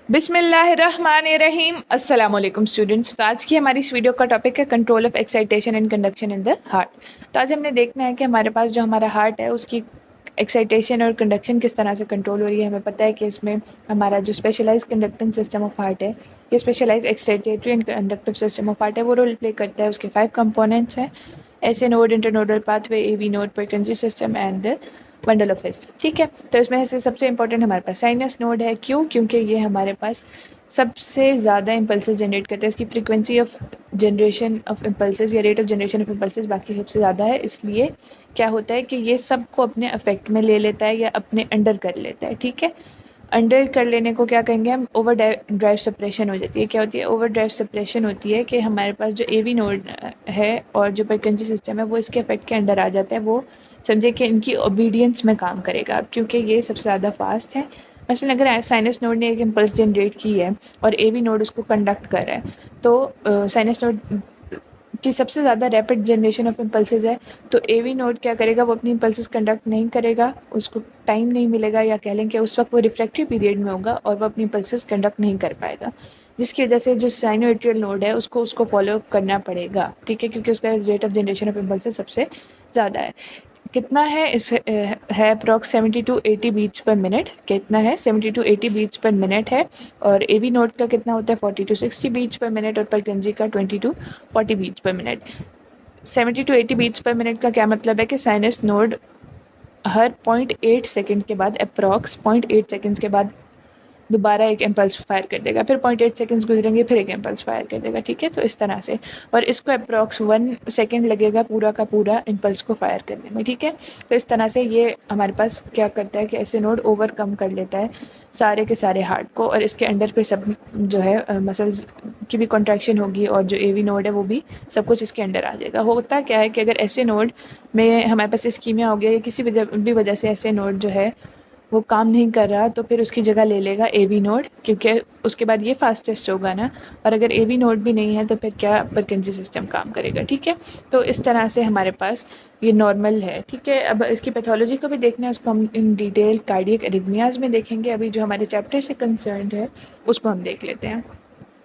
बिस्मिल्लाहिर्रहमानिर्रहीम अस्सलाम वालेकुम स्टूडेंट्स। तो आज की हमारी इस वीडियो का टॉपिक है control of excitation and conduction in the heart. तो आज हमने देखना है कि हमारे पास जो हमारा हार्ट है उसकी एक्साइटेशन और कंडक्शन किस तरह से कंट्रोल हो रही है। हमें पता है कि इसमें हमारा जो specialise conducting system of heart है, ये specialise excitatory and conductive system of heart है, वो रोल प्ले करता है। उसके 5 कंपोनेंट्स हैं: S A node, internodal pathway, A V node, परकिंजी system and bundle of his. ठीक है, तो इसमें से सबसे इंपॉर्टेंट हमारे पास साइनस नोड है। क्यों? क्योंकि ये हमारे पास सबसे ज़्यादा इम्पल्सेस जनरेट करता है। इसकी frequency of generation of impulses या rate of generation of impulses बाकी सबसे ज़्यादा है। इसलिए क्या होता है कि ये सबको अपने अफेक्ट में ले लेता है या अपने अंडर कर लेता है। ठीक है, अंडर कर लेने को क्या कहेंगे हम? ओवर ड्राइव सप्रेशन हो जाती है। क्या होती है? ओवर ड्राइव सप्रेशन होती है कि हमारे पास जो एवी नोड है और जो परकिंजी सिस्टम है वो इसके अफेक्ट के अंडर आ जाता है। वो समझे कि इनकी ओबीडियंस में काम करेगा अब, क्योंकि ये सबसे ज़्यादा फास्ट है। मसलन अगर साइनस नोड ने एक इम्पल्स जनरेट की है और एवी नोड उसको कंडक्ट कर रहा है, तो साइनस नोड की सबसे ज़्यादा रैपिड जनरेशन ऑफ इम्पल्सेस है, तो एवी नोड क्या करेगा? वो अपनी इम्पल्सेस कंडक्ट नहीं करेगा, उसको टाइम नहीं मिलेगा, या कह लें कि उस वक्त वो रिफ्रैक्टरी पीरियड में होगा और वो अपनी इम्पल्सेस कंडक्ट नहीं कर पाएगा, जिसकी वजह से जो साइनोएट्रियल नोड है उसको फॉलो करना पड़ेगा। ठीक है, क्योंकि उसका rate of generation of impulses सबसे ज़्यादा है। कितना है? इस है approx 70 to 80 beats per minute. कितना है? 70 टू 80 बीट्स पर मिनट है। और एवी नोड का कितना होता है? 40 टू 60 बीट्स पर मिनट। और परकिंजी का 20 to 40 beats per minute. 70 to 80 beats per minute का क्या मतलब है कि साइनस नोड हर 0.8 सेकेंड के बाद, अप्रॉक्स 0.8 सेकेंड के बाद दोबारा एक इम्पल्स फायर कर देगा, फिर 0.8 सेकंड्स गुजरेंगे, फिर एक इम्पल्स फायर कर देगा। ठीक है, तो इस तरह से, और इसको अप्रॉक्स 1 सेकंड लगेगा पूरा का पूरा इम्पल्स को फायर करने में। ठीक है, तो इस तरह से ये हमारे पास क्या करता है कि ऐसे नोड ओवरकम कर लेता है सारे के सारे हार्ट को, और इसके अंडर पे सब जो है मसल्स की भी कॉन्ट्रैक्शन होगी, और जो एवी नोड है वो भी सब कुछ इसके अंडर आ जाएगा। होता क्या है कि अगर ऐसे नोड में हमारे पास इस्कीमिया हो गया या किसी वजह से ऐसे नोड जो है वो काम नहीं कर रहा, तो फिर उसकी जगह ले लेगा एवी नोड, क्योंकि उसके बाद ये फास्टेस्ट होगा ना। और अगर एवी नोड भी नहीं है तो फिर क्या? परकिंजी सिस्टम काम करेगा। ठीक है, तो इस तरह से हमारे पास ये नॉर्मल है। ठीक है, अब इसकी पैथोलॉजी को भी देखना है, उसको हम इन डिटेल कार्डियक एरिथमियाज में देखेंगे। अभी जो हमारे चैप्टर से कंसर्न्ड है उसको हम देख लेते हैं।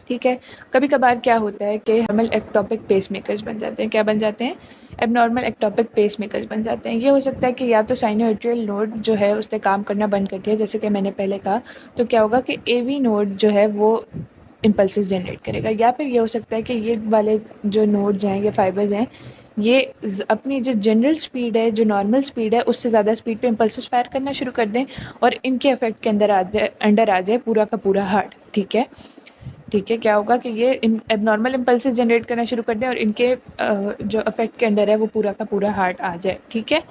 ठीक है, कभी कभार क्या होता है कि हमल एक्टोपिक पेस मेकर्स बन जाते हैं। क्या बन जाते हैं? एबनॉर्मल एक्टोपिक पेस मेकर्स बन जाते हैं। ये हो सकता है कि या तो साइनोएट्रियल नोड जो है उसने काम करना बंद कर दिया, जैसे कि मैंने पहले कहा, तो क्या होगा कि एवी नोड जो है वो इम्पल्सेस जनरेट करेगा। या फिर ये हो सकता है कि ये वाले जो नोड्स हैं या फाइबर्स हैं, ये अपनी जो जनरल स्पीड है, जो नॉर्मल स्पीड है, उससे ज़्यादा स्पीड पे इम्पल्सेस फायर करना शुरू कर दें, और इनके इफेक्ट के अंडर आ जाए पूरा का पूरा हार्ट। ठीक है, ठीक है, क्या होगा कि ये एबनॉर्मल इम्पल्सेस जनरेट करना शुरू कर दें और इनके जो अफेक्ट के अंडर है वो पूरा का पूरा हार्ट आ जाए। ठीक है,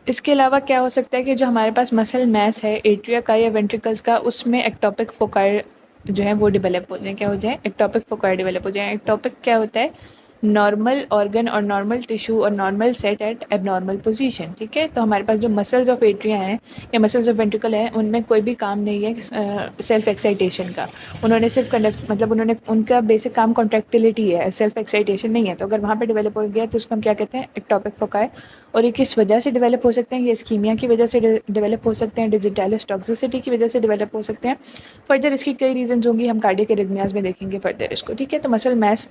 इसके अलावा क्या हो सकता है कि जो हमारे पास मसल मैस है एट्रिया का या वेंट्रिकल्स का, उसमें एक्टोपिक फोकाई जो है वो डेवलप हो जाए। क्या हो जाए? एक्टोपिक फोकाई डेवलप हो जाए। एक्टोपिक क्या होता है? नॉर्मल ऑर्गन और नॉर्मल टिश्यू और normal set at abnormal position. ठीक है, तो हमारे पास जो मसल्स ऑफ एट्रिया हैं या मसल्स ऑफ वेंट्रिकल हैं, उनमें कोई भी काम नहीं है सेल्फ एक्साइटेशन का। उन्होंने सिर्फ कंडक्ट मतलब उन्होंने उनका बेसिक काम कॉन्ट्रैक्टिलिटी है, सेल्फ एक्साइटेशन नहीं है। तो अगर वहाँ पे डेवलप हो गया तो उसको हम क्या कहते हैं? Ectopic foci. और ये किस वजह से डेवलप हो सकते हैं? ये इस्कीमिया की वजह से डेवलप हो सकते हैं, डिजिटैलिस टॉक्सिसिटी की वजह से डेवलप हो सकते हैं। फर्दर इसकी कई रीजंस होंगी, हम कार्डियक एरिथमियाज में देखेंगे फर्दर इसको। ठीक है, तो मसल मैस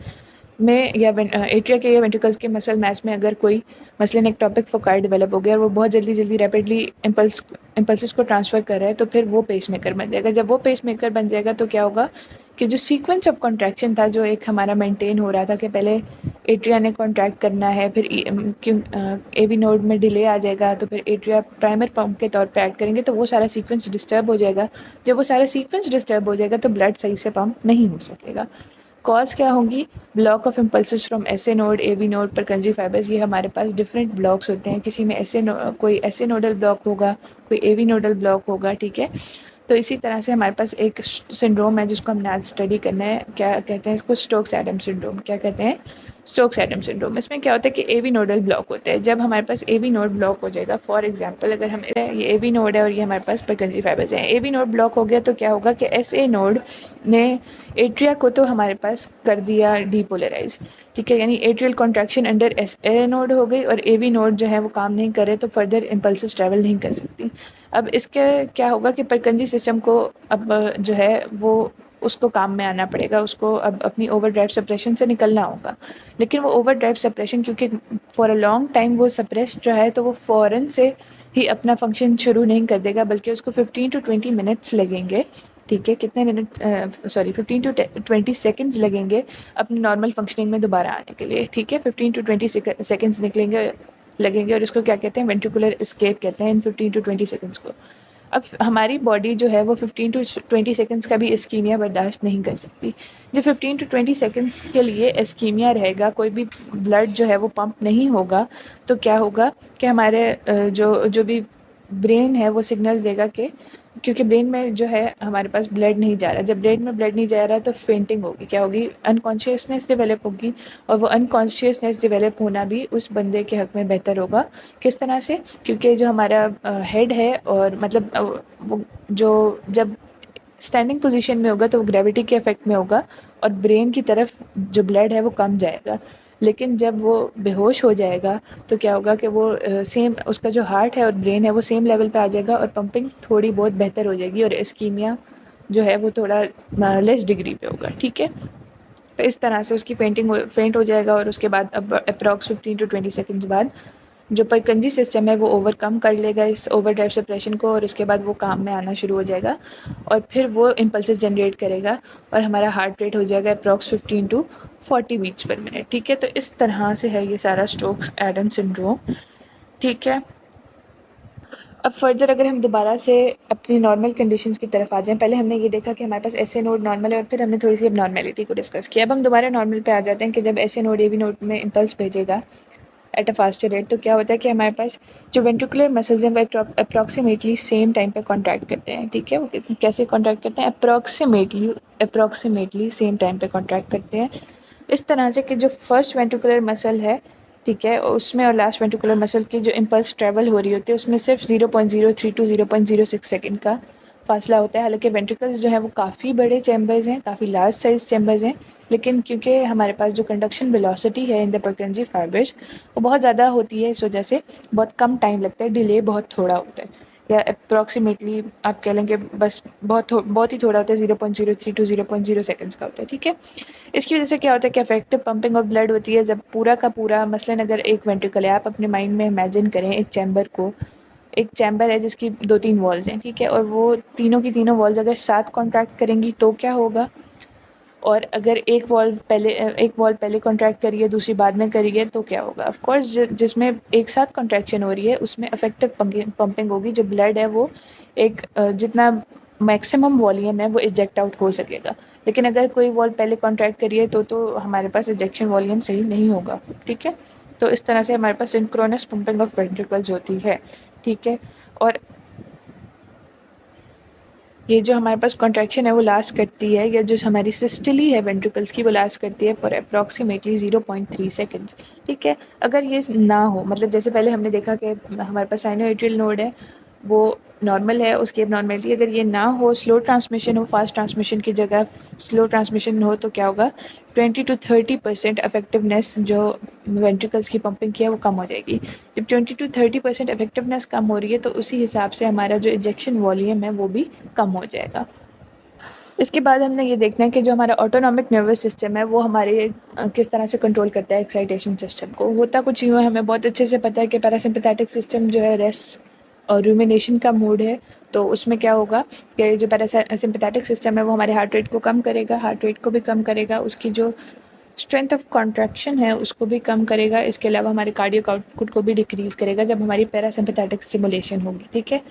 में या एट्रिया के या वेंट्रिकल्स के मसल मैस में अगर कोई मसलन एक्टोपिक फोकाई डेवलप हो गया और वो बहुत जल्दी जल्दी रैपिडली इम्पल्सेस को ट्रांसफ़र कर रहा है, तो फिर वो पेस मेकर बन जाएगा। जब वो पेस मेकर बन जाएगा तो क्या होगा कि जो सीक्वेंस ऑफ कॉन्ट्रैक्शन था, जो एक हमारा मेंटेन हो रहा था कि पहले एट्रिया ने कॉन्ट्रैक्ट करना है, फिर एवी नोड में डिले आ जाएगा, तो फिर एट्रिया प्राइमर पंप के तौर पे ऐड करेंगे, तो वो सारा सीक्वेंस डिस्टर्ब हो जाएगा। जब वो सारा सीक्वेंस डिस्टर्ब हो जाएगा तो ब्लड सही से पंप नहीं हो सकेगा। कॉज क्या होंगी? Block of impulses from S A node, A B node, Purkinje fibres. ये हमारे पास डिफरेंट ब्लॉक्स होते हैं। किसी में कोई एस ए नोडल ब्लॉक होगा, कोई ए वी नोडल ब्लॉक होगा। ठीक है, तो इसी तरह से हमारे पास एक सिंड्रोम है जिसको हमने आज स्टडी करना है। क्या कहते हैं इसको? Stokes Adam syndrome. क्या कहते हैं? स्टोक्स एडम सिंड्रोम, इसमें क्या होता है कि एवी नोडल ब्लॉक होता है। जब हमारे पास एवी नोड ब्लॉक हो जाएगा, फॉर एग्जांपल अगर हम ये एवी नोड है और ये हमारे पास परकंजी फाइबर्स हैं, एवी नोड ब्लॉक हो गया तो क्या होगा कि एस ए नोड ने एट्रिया को तो हमारे पास कर दिया डीपोलराइज, ठीक है, यानी atrial contraction under S A node हो गई और एवी नोड जो है वो काम नहीं करे तो फर्दर इम्पल्सेस ट्रैवल नहीं कर सकती। अब इसके क्या होगा कि परकंजी सिस्टम को अब जो है वो उसको काम में आना पड़ेगा, उसको अब अपनी ओवर ड्राइव सप्रेशन से निकलना होगा। लेकिन वो ओवर ड्राइव सप्रेशन क्योंकि फॉर अ लॉन्ग टाइम वो सप्रेस्ड रहा है तो वो फ़ौरन से ही अपना फंक्शन शुरू नहीं कर देगा, बल्कि उसको 15 टू 20 मिनट्स लगेंगे, ठीक है, कितने मिनट, सॉरी 15 टू 20 सेकंड्स लगेंगे अपनी नॉर्मल फंक्शनिंग में दोबारा आने के लिए, ठीक है, 15 टू 20 सेकंड्स निकलेंगे लगेंगे और इसको क्या कहते हैं, वेंट्रिकुलर एस्केप कहते हैं इन 15 टू 20 सेकंड्स को। अब हमारी बॉडी जो है वो 15 टू 20 सेकंड्स का भी इस्कीमिया बर्दाश्त नहीं कर सकती। जब 15 टू 20 सेकंड्स के लिए इस्कीमिया रहेगा, कोई भी ब्लड जो है वो पंप नहीं होगा, तो क्या होगा कि हमारे जो जो भी ब्रेन है वो सिग्नल्स देगा कि, क्योंकि ब्रेन में जो है हमारे पास ब्लड नहीं जा रहा, जब ब्रेन में ब्लड नहीं जा रहा तो फेंटिंग होगी, क्या होगी, अनकॉन्शियसनेस डेवलप होगी, और वो अनकॉन्शियसनेस डेवलप होना भी उस बंदे के हक़ में बेहतर होगा। किस तरह से, क्योंकि जो हमारा हेड है और मतलब वो जो जब स्टैंडिंग पोजीशन में होगा तो वो ग्रेविटी के इफेक्ट में होगा और ब्रेन की तरफ जो ब्लड है वो कम जाएगा। लेकिन जब वो बेहोश हो जाएगा तो क्या होगा कि वो सेम उसका जो हार्ट है और ब्रेन है वो सेम लेवल पे आ जाएगा और पंपिंग थोड़ी बहुत बेहतर हो जाएगी और इस्कीमिया जो है वो थोड़ा लेस डिग्री पे होगा, ठीक है। तो इस तरह से उसकी फेंट हो जाएगा और उसके बाद अब अप्रॉक्स 15 टू 20 सेकंड्स बाद जो परकंजी सिस्टम है वो ओवरकम कर लेगा इस ओवर ड्राइव सप्रेशन को और उसके बाद वो काम में आना शुरू हो जाएगा और फिर वो इम्पल्सेस जनरेट करेगा और हमारा हार्ट रेट हो जाएगा approx 15 to 40 beats per minute, ठीक है। तो इस तरह से है ये सारा स्टोक्स एडम सिंड्रोम, ठीक है। अब फर्दर अगर हम दोबारा से अपनी नॉर्मल कंडीशंस की तरफ आ जाएं, पहले हमने ये देखा कि हमारे पास एसए नोड नॉर्मल है और फिर हमने थोड़ी सी अब नॉर्मेलिटी को डिस्कस किया। अब हम दोबारा नॉर्मल पे आ जाते हैं कि जब एसए नोड एबी नोड में इम्पल्स भेजेगा एट अ फास्टर रेट तो क्या होता है कि हमारे पास जो वेंट्रिकुलर मसल्स हैं वो अप्रॉक्सीमेटली सेम टाइम पे कॉन्ट्रैक्ट करते हैं, ठीक है। वो कैसे कॉन्ट्रैक्ट करते हैं, अप्रॉक्सीमेटली सेम टाइम पे कॉन्ट्रैक्ट करते हैं, इस तरह से कि जो फर्स्ट वेंट्रिकुलर मसल है, ठीक है, उसमें और लास्ट वेंट्रिकुलर मसल की जो इम्पल्स ट्रेवल हो रही होती है उसमें सिर्फ 0.03 टू 0.06 सेकंड का फासला होता है। हालांकि वेंट्रिकल्स जो हैं वो काफ़ी बड़े चैम्बर्स हैं, काफ़ी लार्ज साइज चैम्बर्स हैं, लेकिन क्योंकि हमारे पास जो कंडक्शन वेलोसिटी है इन द परकंजी फाइबर्स वो बहुत ज़्यादा होती है, इस वजह से बहुत कम टाइम लगता है, डिले बहुत थोड़ा होता है, या अप्रॉक्सीमेटली आप कह लेंगे बस बहुत ही थोड़ा होता है, 0.03 टू 0.0 सेकंड्स का होता है, ठीक है। इसकी वजह से क्या होता है कि इफेक्टिव पंपिंग ऑफ ब्लड होती है जब पूरा का पूरा, मसलन अगर एक वेंट्रिकल है, आप अपने माइंड में इमेजिन करें एक चैम्बर को, एक चैम्बर है जिसकी 2-3 वॉल्स हैं, ठीक है, और वो तीनों की तीनों वॉल्स अगर साथ कॉन्ट्रैक्ट करेंगी तो क्या होगा, और अगर एक वॉल पहले कॉन्ट्रैक्ट करिए दूसरी बाद में करिए तो क्या होगा। ऑफ कोर्स जिसमें एक साथ कॉन्ट्रैक्शन हो रही है उसमें इफेक्टिव पंपिंग होगी, जो ब्लड है वो एक जितना मैक्सिमम वॉल्यूम है वो इजेक्ट आउट हो सकेगा। लेकिन अगर कोई वॉल पहले कॉन्ट्रैक्ट करिए तो हमारे पास इजेक्शन वॉल्यूम सही नहीं होगा, ठीक है। तो इस तरह से हमारे पास सिंक्रोनस पंपिंग ऑफ वेंट्रिकल्स होती है, ठीक है। और ये जो हमारे पास कॉन्ट्रैक्शन है वो लास्ट करती है, या जो हमारी सिस्टली है वेंट्रिकल्स की वो लास्ट करती है फॉर अप्रॉक्सीमेटली 0.3 सेकंड्स, ठीक है। अगर ये ना हो, मतलब जैसे पहले हमने देखा कि हमारे पास साइनोएट्रियल नोड है वो नॉर्मल है, उसकी एबनॉर्मेलिटी अगर ये ना हो, स्लो ट्रांसमिशन हो, फास्ट ट्रांसमिशन की जगह स्लो ट्रांसमिशन हो, तो क्या होगा, 20 टू 30% इफेक्टिवनेस जो वेंट्रिकल्स की पंपिंग की है वो कम हो जाएगी। जब 20 टू 30% इफेक्टिवनेस कम हो रही है तो उसी हिसाब से हमारा जो इंजेक्शन वॉल्यूम है वो भी कम हो जाएगा। इसके बाद हमने ये देखना है कि जो हमारा ऑटोनॉमिक नर्वस सिस्टम है वो हमारे किस तरह से कंट्रोल करता है एक्साइटेशन सिस्टम को। होता कुछ यूँ है, हमें बहुत अच्छे से पता है कि पैरासिम्पैथेटिक सिस्टम जो है रेस्ट और रूमिनेशन का मूड है, तो उसमें क्या होगा कि जो पैरासिम्पैथेटिक सिस्टम है वो हमारे हार्ट रेट को कम करेगा, हार्ट रेट को भी कम करेगा, उसकी जो स्ट्रेंथ ऑफ कॉन्ट्रैक्शन है उसको भी कम करेगा, इसके अलावा हमारे कार्डियक आउटपुट को भी डिक्रीज़ करेगा जब हमारी पैरासिम्पैथेटिक स्टिमुलेशन होगी, ठीक है।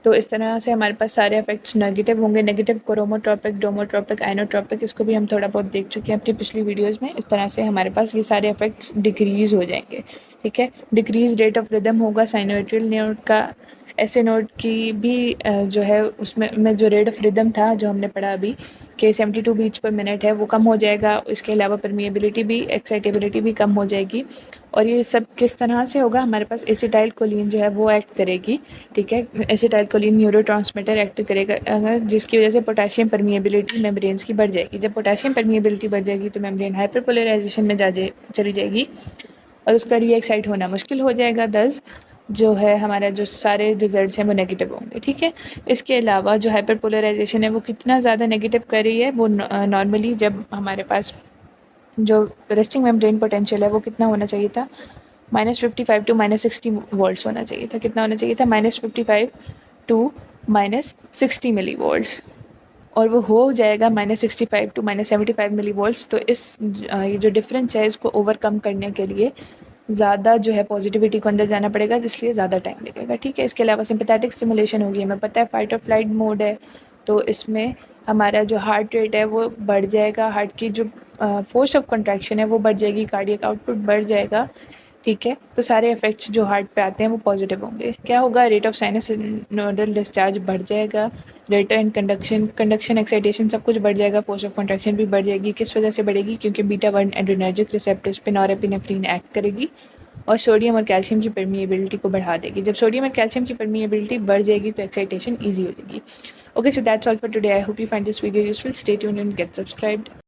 तो इस तरह से हमारे पास सारे इफेक्ट्स नेगेटिव होंगे, नेगेटिव क्रोमोट्रोपिक, डोमोट्रोपिक, आइनोट्रोपिक, इसको भी हम थोड़ा बहुत देख चुके हैं अपनी पिछली वीडियोस में। इस तरह से हमारे पास ये सारे इफेक्ट्स डिक्रीज़ हो जाएंगे, ठीक है। डिक्रीज रेट ऑफ रिदम होगा साइनोएट्रियल नोड का, ऐसे नोड की भी जो है उसमें जो रेट ऑफ रिदम था जो हमने पढ़ा अभी कि 72 बीट्स पर मिनट है वो कम हो जाएगा। इसके अलावा परमिएबिलिटी भी, एक्साइटेबिलिटी भी कम हो जाएगी। और ये सब किस तरह से होगा, हमारे पास एसिटाइल कोलिन जो है वो एक्ट करेगी, ठीक है। एसिटाइल कोलिन न्यूरोट्रांसमीटर एक्ट करेगा अगर, जिसकी वजह से पोटेशियम परमिएबिलिटी मेम्ब्रेन्स की बढ़ जाएगी। जब पोटेशियम परमिएबिलिटी बढ़ जाएगी तो मेम्ब्रेन हाइपरपोलराइजेशन में चली जाएगी और उसका रीएक्साइट होना मुश्किल हो जाएगा। दस जो है हमारा जो सारे रिजल्ट्स हैं वो नेगेटिव होंगे, ठीक है। इसके अलावा जो हाइपरपोलराइजेशन है वो कितना ज़्यादा नेगेटिव कर रही है, वो नॉर्मली जब हमारे पास जो रेस्टिंग मेम्ब्रेन पोटेंशियल है वो कितना होना चाहिए था, -55 टू -60 वोल्ट्स होना चाहिए था। कितना होना चाहिए था, -55 टू -60 मिली वोल्ट्स, और वो हो जाएगा -65 टू -75 मिली वोल्ट्स। तो इस ये जो डिफरेंस है इसको ओवरकम करने के लिए ज़्यादा जो है पॉजिटिविटी को अंदर जाना पड़ेगा, इसलिए ज़्यादा टाइम लगेगा, ठीक है। इसके अलावा सिंपैथेटिक स्टिमुलेशन होगी, हमें पता है फाइट और फ्लाइट मोड है, तो इसमें हमारा जो हार्ट रेट है वो बढ़ जाएगा, हार्ट की जो फोर्स ऑफ कंट्रैक्शन है वो बढ़ जाएगी, कार्डियक आउटपुट बढ़ जाएगा, ठीक है। तो सारे इफेक्ट्स जो हार्ट पे आते हैं वो पॉजिटिव होंगे। क्या होगा, rate of sinus nodal discharge बढ़ जाएगा, रेट एंड कंडक्शन एक्साइटेशन सब कुछ बढ़ जाएगा, फोर्स ऑफ कंट्रैक्शन भी बढ़ जाएगी। किस वजह से बढ़ेगी, क्योंकि बीटा 1 एड्रेनर्जिक रिसेप्टर्स पे नॉरएपिनेफ्रिन एक्ट करेगी और सोडियम और कैल्शियम की परमिएबिलिटी को बढ़ा देगी। जब सोडियम और कैल्शियम की परमिएबिलिटी बढ़ जाएगी तो एक्साइटेशन ईजी हो जाएगी। Okay, so that's all for today. I hope you find this video useful. Stay tuned and get subscribed.